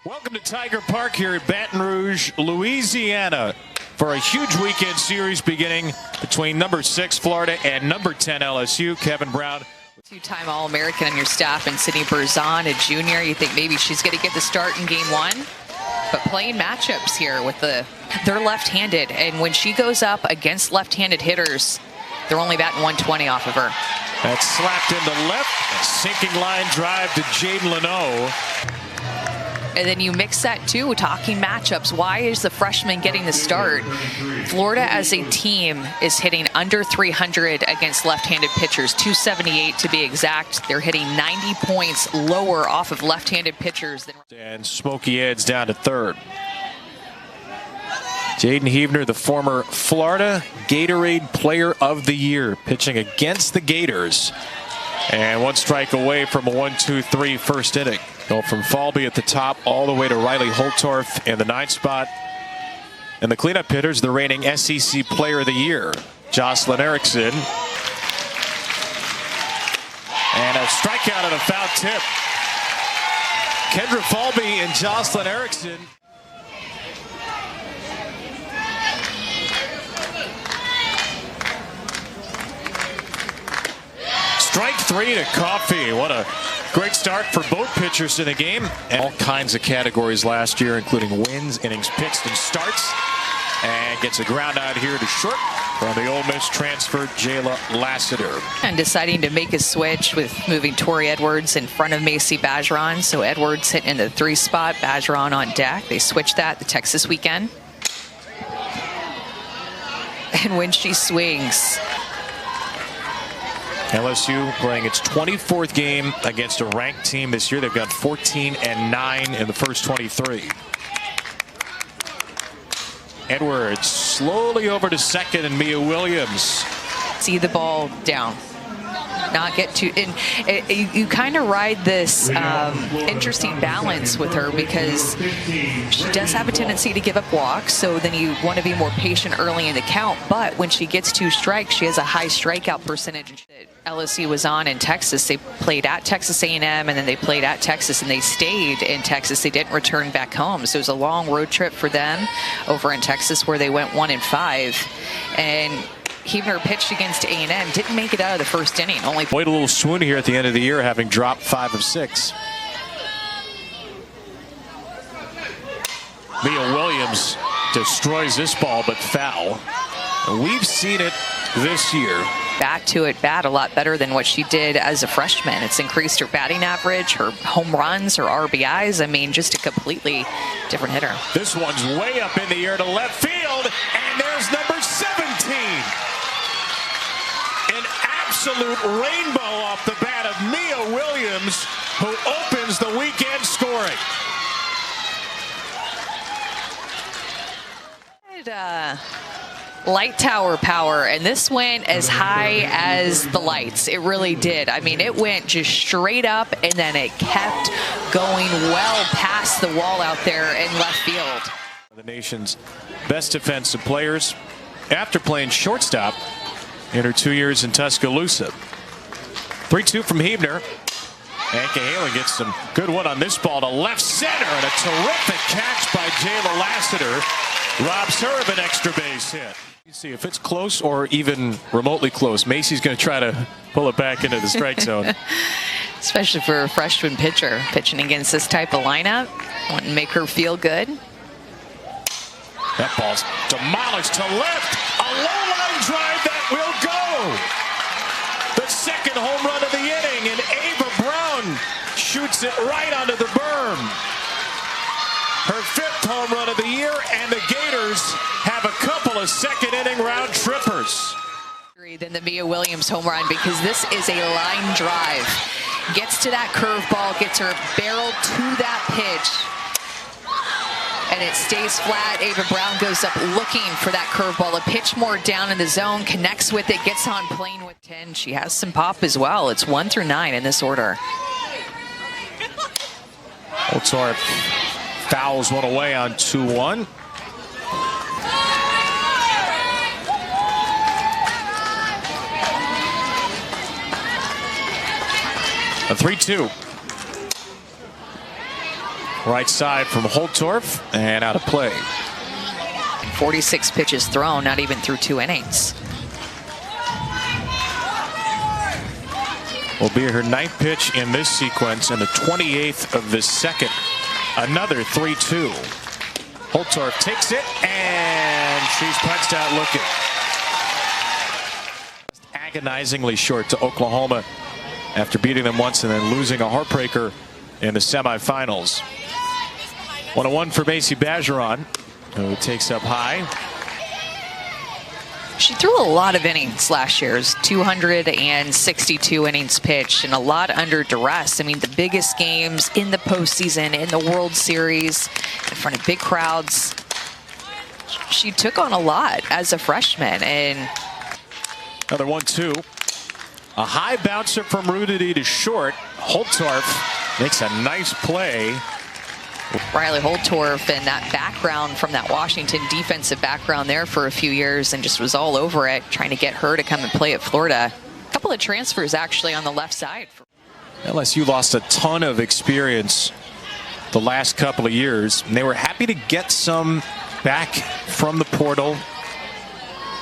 Welcome to Tiger Park here at Baton Rouge, Louisiana, for a huge weekend series beginning between number 6 Florida and number 10 LSU. Kevin Brown, two-time All-American on your staff, and Sydney Berzon, a junior. You think maybe she's going to get the start in game one, but playing matchups here with they're left-handed, and when she goes up against left-handed hitters, they're only batting 120 off of her. That's slapped into left, a sinking line drive to Jaden Leno. And then you mix that too, talking matchups. Why is the freshman getting the start? Florida as a team is hitting under 300 against left-handed pitchers, 278 to be exact. They're hitting 90 points lower off of left-handed pitchers. And Smokey Ed's down to third. Jaden Heavner, the former Florida Gatorade Player of the Year, pitching against the Gators. And one strike away from a 1-2-3 first inning. Go from Falby at the top all the way to Riley Holtorf in the 9th spot. And the cleanup hitters, the reigning SEC Player of the Year, Jocelyn Erickson. And a strikeout and a foul tip. Kendra Falby and Jocelyn Erickson. Strike 3 to Coffey. What a great start for both pitchers in the game. And all kinds of categories last year, including wins, innings pitched, and starts. And gets a ground out here to short from the Ole Miss transfer, Jayla Lassiter. And deciding to make a switch with moving Tori Edwards in front of Macy Bergeron. So Edwards hitting in the 3 spot, Bergeron on deck. They switched that the Texas weekend. And when she swings, LSU playing its 24th game against a ranked team this year. They've got 14-9 in the first 23. Edwards slowly over to second, and Mia Williams. See the ball down. Not get too in. You kind of ride this interesting balance with her, because she does have a tendency to give up walks, so then you want to be more patient early in the count. But when she gets 2 strikes, she has a high strikeout percentage. LSU was on in Texas. They played at Texas A&M, and then they played at Texas, and they stayed in Texas. They didn't return back home, so it was a long road trip for them over in Texas, where they went 1-5. And Heavner pitched against A&M, didn't make it out of the first inning. Only Wait a little swoon here at the end of the year, having dropped 5 of 6. Mia Williams destroys this ball, but foul. And we've seen it this year. Back to it bat a lot better than what she did as a freshman. It's increased her batting average, her home runs, her RBIs. I mean, just a completely different hitter. This one's way up in the air to left field, and there's number 17. An absolute rainbow off the bat of Mia Williams, who opens the weekend scoring. Light tower power, and this went as high as the lights. It really did. I mean, it went just straight up, and then it kept going well past the wall out there in left field. The nation's best defensive players after playing shortstop in her 2 years in Tuscaloosa. 3-2 from Heavner. And Cahalan gets some good one on this ball to left center, and a terrific catch by Jayla Lassiter robs her of an extra base hit. You see if it's close or even remotely close, Macy's going to try to pull it back into the strike zone. Especially for a freshman pitcher pitching against this type of lineup. Want to make her feel good. That ball's demolished to left. A low line drive that will go. The second home run of the inning, and Ava Brown shoots it right onto the berm. Her 5th home run of the year, and the Gators have a couple of second inning round trippers. Than the Mia Williams home run, because this is a line drive. Gets to that curveball, gets her barreled to that pitch, and it stays flat. Ava Brown goes up looking for that curveball. A pitch more down in the zone, connects with it, gets on plane with 10. She has some pop as well. It's 1 through 9 in this order. Holtorf fouls one away on 2-1. A 3-2. Right side from Holtorf and out of play. 46 pitches thrown, not even through 2 innings. Will be her 9th pitch in this sequence and the 28th of the second. Another 3-2. Holtorf takes it and she's punched out looking. Agonizingly short to Oklahoma after beating them once and then losing a heartbreaker in the semifinals. 1-1 for Macy Bergeron, who takes up high. She threw a lot of innings last year, 262 innings pitched, and a lot under duress. I mean, the biggest games in the postseason, in the World Series, in front of big crowds. She took on a lot as a freshman. And another 1-2. A high bouncer from Rudity to short. Holtorf makes a nice play. Riley Holtorf and that background from that Washington defensive background there for a few years and just was all over it, trying to get her to come and play at Florida. A couple of transfers actually on the left side. LSU lost a ton of experience the last couple of years, and they were happy to get some back from the portal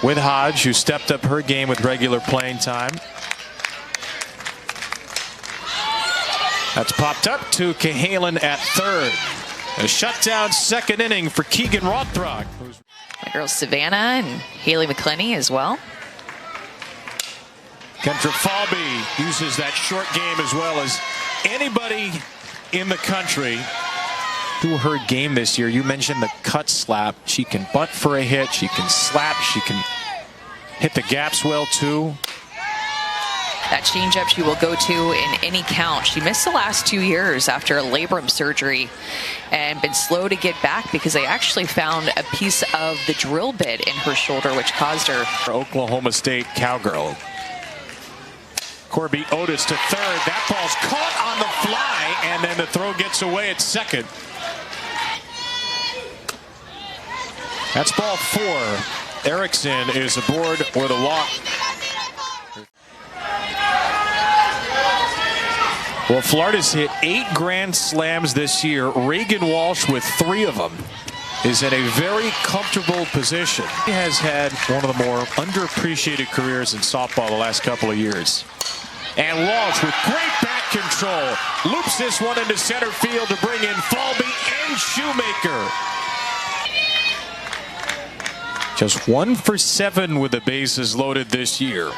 with Hodge, who stepped up her game with regular playing time. That's popped up to Cahalan at third. A shutdown second inning for Keegan Rothrock. My girls Savannah and Haley McClenny as well. Kendra Falby uses that short game as well as anybody in the country. Through her game this year, you mentioned the cut slap. She can bunt for a hit. She can slap. She can hit the gaps well too. That changeup she will go to in any count. She missed the last 2 years after a labrum surgery and been slow to get back because they actually found a piece of the drill bit in her shoulder, which caused her. Oklahoma State cowgirl. Corby Otis to third. That ball's caught on the fly, and then the throw gets away at second. That's ball 4. Erickson is aboard or the walk. Well, Florida's hit 8 grand slams this year. Reagan Walsh, with 3 of them, is in a very comfortable position. He has had one of the more underappreciated careers in softball the last couple of years. And Walsh with great back control loops this one into center field to bring in Falby and Shoemaker. Just 1 for 7 with the bases loaded this year.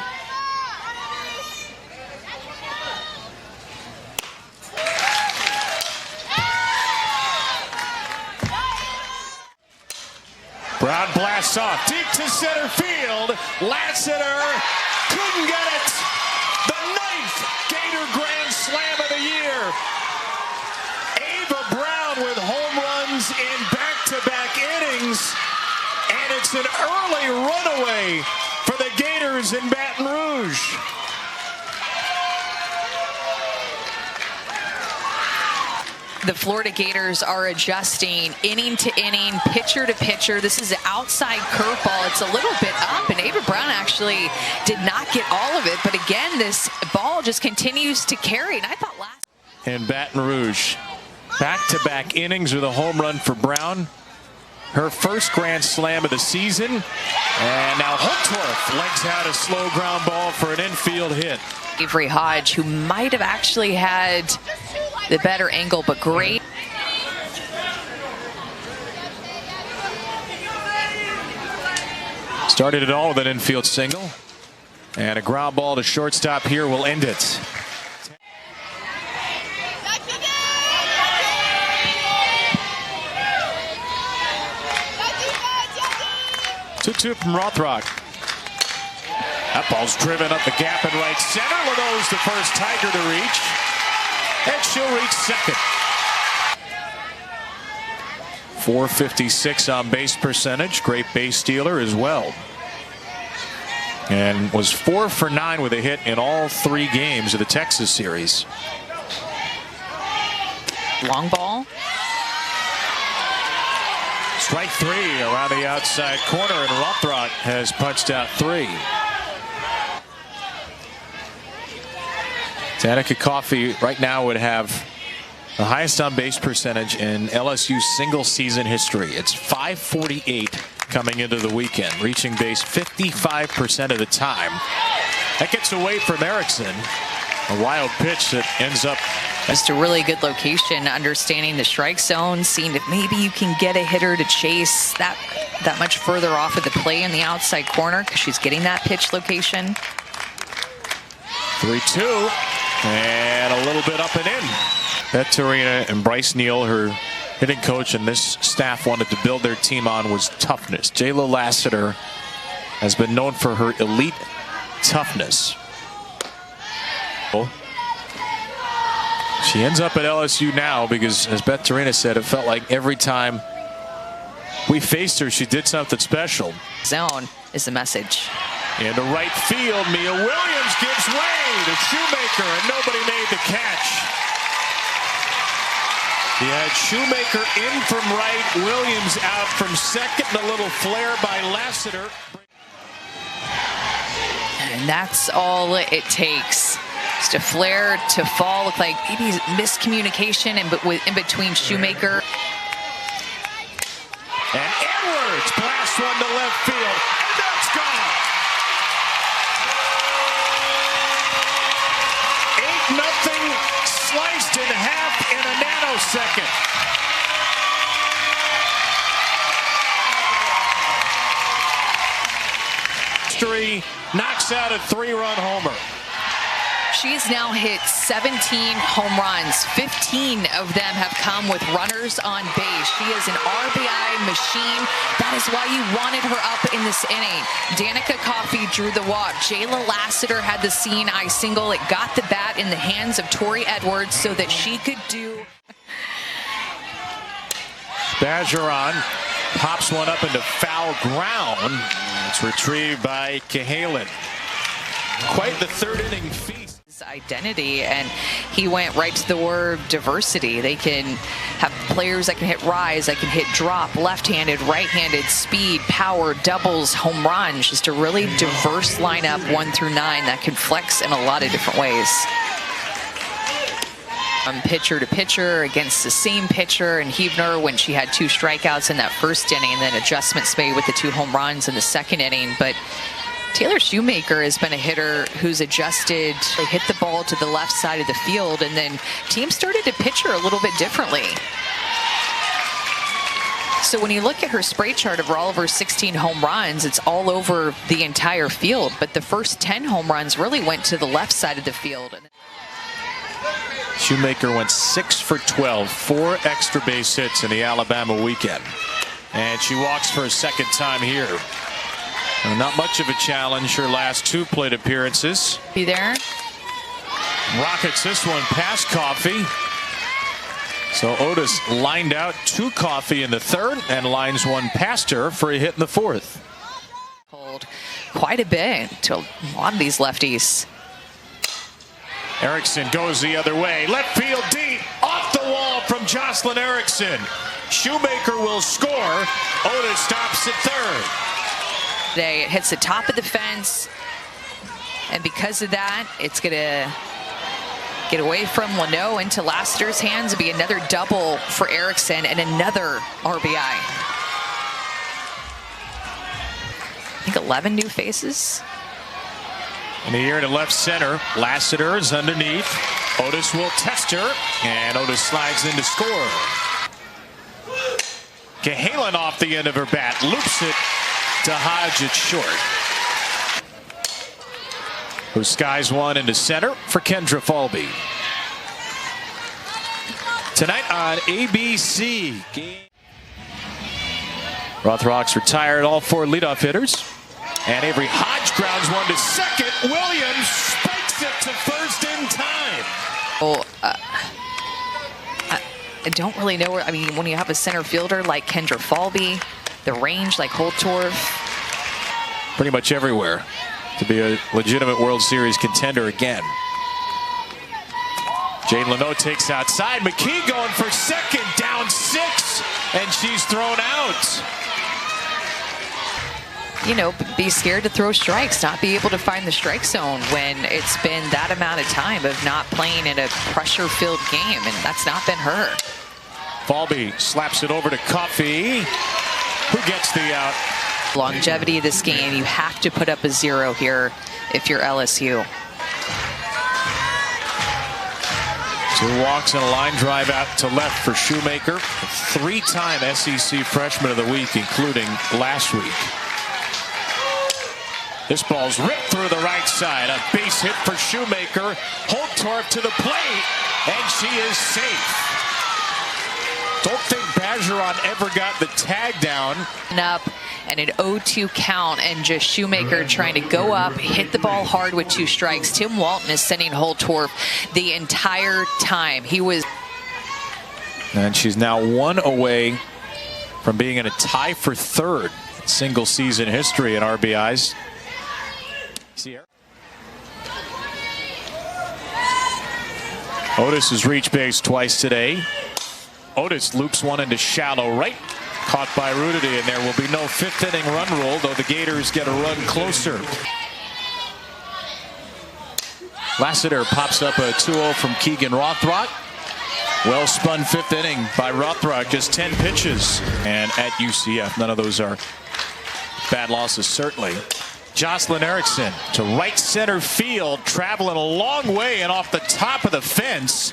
Brown blasts off deep to center field. Lassiter couldn't get it. The 9th Gator Grand Slam of the year. Ava Brown with home runs in back-to-back innings. And it's an early runaway for the Gators in Baton Rouge. The Florida Gators are adjusting inning to inning, pitcher to pitcher. This is an outside curveball. It's a little bit up, and Ava Brown actually did not get all of it. But again, this ball just continues to carry. And I thought last. In Baton Rouge, back-to-back innings with a home run for Brown. Her first grand slam of the season. And now Holtorf legs out a slow ground ball for an infield hit. Avery Hodge, who might have actually had the better angle, but great. Started it all with an infield single. And a ground ball to shortstop here will end it. Two from Rothrock. That ball's driven up the gap in right center. Laneau's the first Tiger to reach. And she'll reach second. .456 on base percentage. Great base stealer as well. And was 4 for 9 with a hit in all 3 games of the Texas series. Long ball. Strike 3 around the outside corner, and Rothrock has punched out 3. Danica Coffey right now would have The highest on base percentage in LSU single season history. It's .548 coming into the weekend, reaching base 55% of the time. That gets away from Erickson. A wild pitch that ends up. Just a really good location, understanding the strike zone, seeing if maybe you can get a hitter to chase that much further off of the play in the outside corner, because she's getting that pitch location. 3-2 and a little bit up and in. Bettarina and Bryce Neal, her hitting coach, and this staff wanted to build their team on was toughness. Jayla Lassiter has been known for her elite toughness. She ends up at LSU now because, as Bettarina said, it felt like every time we faced her, she did something special. Zone is the message. Into right field, Mia Williams gives way to Shoemaker, and nobody made the catch. He had Shoemaker in from right, Williams out from second, and a little flare by Lassiter. And that's all it takes. Just a flare to fall. Look like maybe miscommunication in between Shoemaker. And Edwards blasts one to left field, and that's gone. 8-0, sliced in half in a nanosecond. History knocks out a 3-run homer. She's now hit 17 home runs. 15 of them have come with runners on base. She is an RBI machine. That is why you wanted her up in this inning. Danica Coffey drew the walk. Jayla Lassiter had the seeing eye single. It got the bat in the hands of Tori Edwards so that she could do. Bergeron pops one up into foul ground. It's retrieved by Cahalan. Quite the third inning feast. Identity, and he went right to the word diversity. They can have players that can hit rise, that can hit drop, left-handed, right-handed, speed, power, doubles, home runs. Just a really diverse lineup, 1 through 9, that can flex in a lot of different ways. Pitcher to pitcher against the same pitcher, and Huebner, when she had 2 strikeouts in that first inning, and then adjustments made with the 2 home runs in the second inning. But Taylor Shoemaker has been a hitter who's adjusted. They hit the ball to the left side of the field, and then teams started to pitch her a little bit differently. So when you look at her spray chart of all of her 16 home runs, it's all over the entire field. But the first 10 home runs really went to the left side of the field. Shoemaker went 6 for 12, 4 extra base hits in the Alabama weekend. And she walks for a second time here. Not much of a challenge her last 2 plate appearances. Be there. Rockets this one past Coffey. So Otis lined out to Coffey in the third and lines one past her for a hit in the fourth. Hold quite a bit to a lot of these lefties. Erickson goes the other way. Left field deep. Off the wall from Jocelyn Erickson. Shoemaker will score. Otis stops at third. Today it hits the top of the fence, and because of that, it's gonna get away from Leno into Lassiter's hands. It'll be another double for Erickson and another RBI. I think 11 new faces. In the air to left center, Lassiter is underneath. Otis will test her, and Otis slides in to score. Cahalan off the end of her bat, loops it to Hodge at short. Who skies one into center for Kendra Falby. Tonight on ABC. Rothrock's retired all 4 leadoff hitters. And Avery Hodge grounds one to second. Williams spikes it to first in time. Oh, I don't really know where. I mean, when you have a center fielder like Kendra Falby, the range like Holtorf. Pretty much everywhere to be a legitimate World Series contender again. Jane Leno takes outside. McKee going for second, down 6, and she's thrown out. be scared to throw strikes, not be able to find the strike zone when it's been that amount of time of not playing in a pressure-filled game, and that's not been her. Falby slaps it over to Coffey, who gets the out. Longevity of this game, you have to put up a 0 here if you're LSU. 2 walks and a line drive out to left for Shoemaker. A 3-time SEC Freshman of the Week, including last week. This ball's ripped through the right side. A base hit for Shoemaker. Holtorf to the plate, and she is safe. Don't think Bergeron ever got the tag down. Up and an 0-2 count, and just Shoemaker trying to go up, hit the ball hard with 2 strikes. Tim Walton is sending Holtorf the entire time. He was. And she's now 1 away from being in a tie for 3rd single season history in RBIs. Otis has reached base twice today. Otis loops one into shallow right. Caught by Rudity, and there will be no 5th inning run rule, though the Gators get a run closer. Lassiter pops up a 2-0 from Keegan Rothrock. Well spun 5th inning by Rothrock, just 10 pitches. And at UCF, none of those are bad losses, certainly. Jocelyn Erickson to right center field, traveling a long way and off the top of the fence.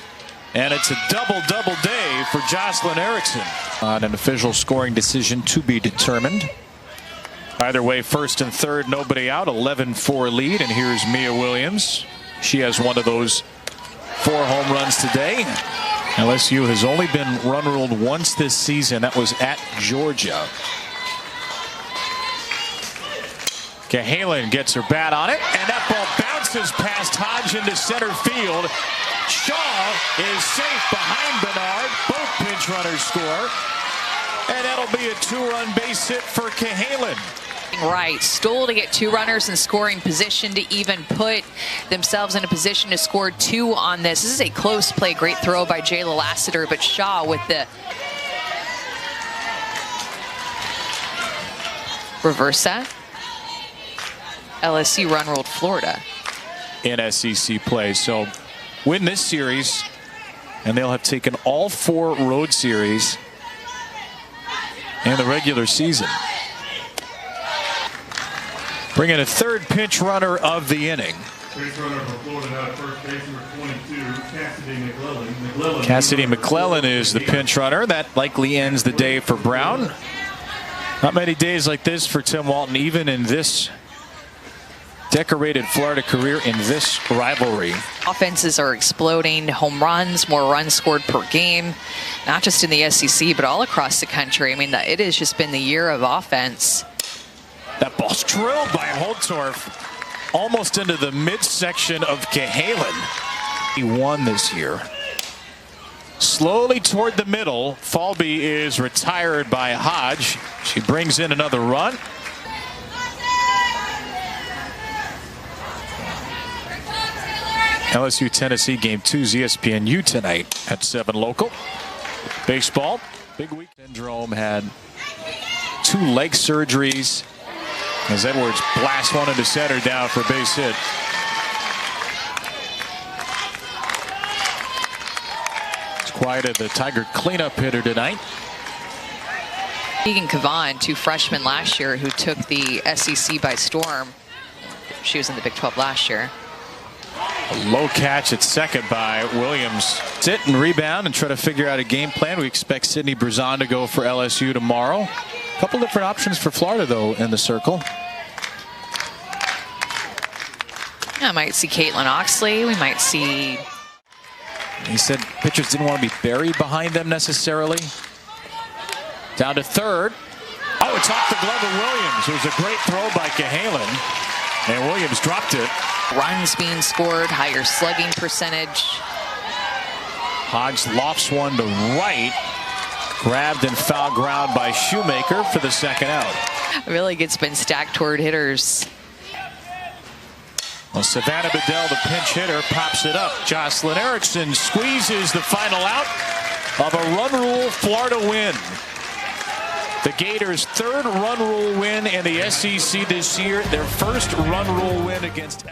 And it's a double day for Jocelyn Erickson. On an official scoring decision to be determined. Either way, 1st and 3rd, nobody out. 11-4 lead, and here's Mia Williams. She has one of those 4 home runs today. LSU has only been run ruled once this season. That was at Georgia. Cahalan gets her bat on it, and that ball bounces past Hodge into center field. Shaw is safe behind Bernard. Both pinch runners score, and that'll be a 2-run base hit for Cahalan. Right, Stoll to get 2 runners in scoring position to even put themselves in a position to score 2 on this. This is a close play, great throw by Jayla Lassiter, but Shaw with the reverse set. LSU run ruled Florida in SEC play, so win this series, and they'll have taken all 4 road series in the regular season. Bring in a 3rd pinch runner of the inning. Base runner for Florida now at first base, number 22, Cassidy McClellan. Cassidy McClellan is the pinch runner. That likely ends the day for Brown. Not many days like this for Tim Walton, even in this decorated Florida career, in this rivalry. Offenses are exploding, home runs, more runs scored per game, not just in the SEC, but all across the country. I mean, it has just been the year of offense. That ball's drilled by Holtorf almost into the midsection of Cahalan. He won this year. Slowly toward the middle, Falby is retired by Hodge. She brings in another run. LSU Tennessee game 2's ESPNU tonight at 7 local. Baseball, big week. Syndrome had 2 leg surgeries as Edwards blasts one into center down for a base hit. It's Quiet, the Tiger cleanup hitter tonight. Keegan Cavan, 2 freshmen last year who took the SEC by storm. She was in the Big 12 last year. A low catch at second by Williams. Sit and rebound and try to figure out a game plan. We expect Sydney Brazan to go for LSU tomorrow. A couple different options for Florida, though, in the circle. I might see Caitlin Oxley. We might see. He said pitchers didn't want to be buried behind them necessarily. Down to 3rd. Oh, it's off the glove of Williams. It was a great throw by Cahalan, and Williams dropped it. Runs being scored, higher slugging percentage. Hodge lofts one to right. Grabbed and foul ground by Shoemaker for the 2nd out. I feel like it's been stacked toward hitters. Well, Savannah Bedell, the pinch hitter, pops it up. Jocelyn Erickson squeezes the final out of a run rule Florida win. The Gators' third run rule win in the SEC this year. Their first run rule win against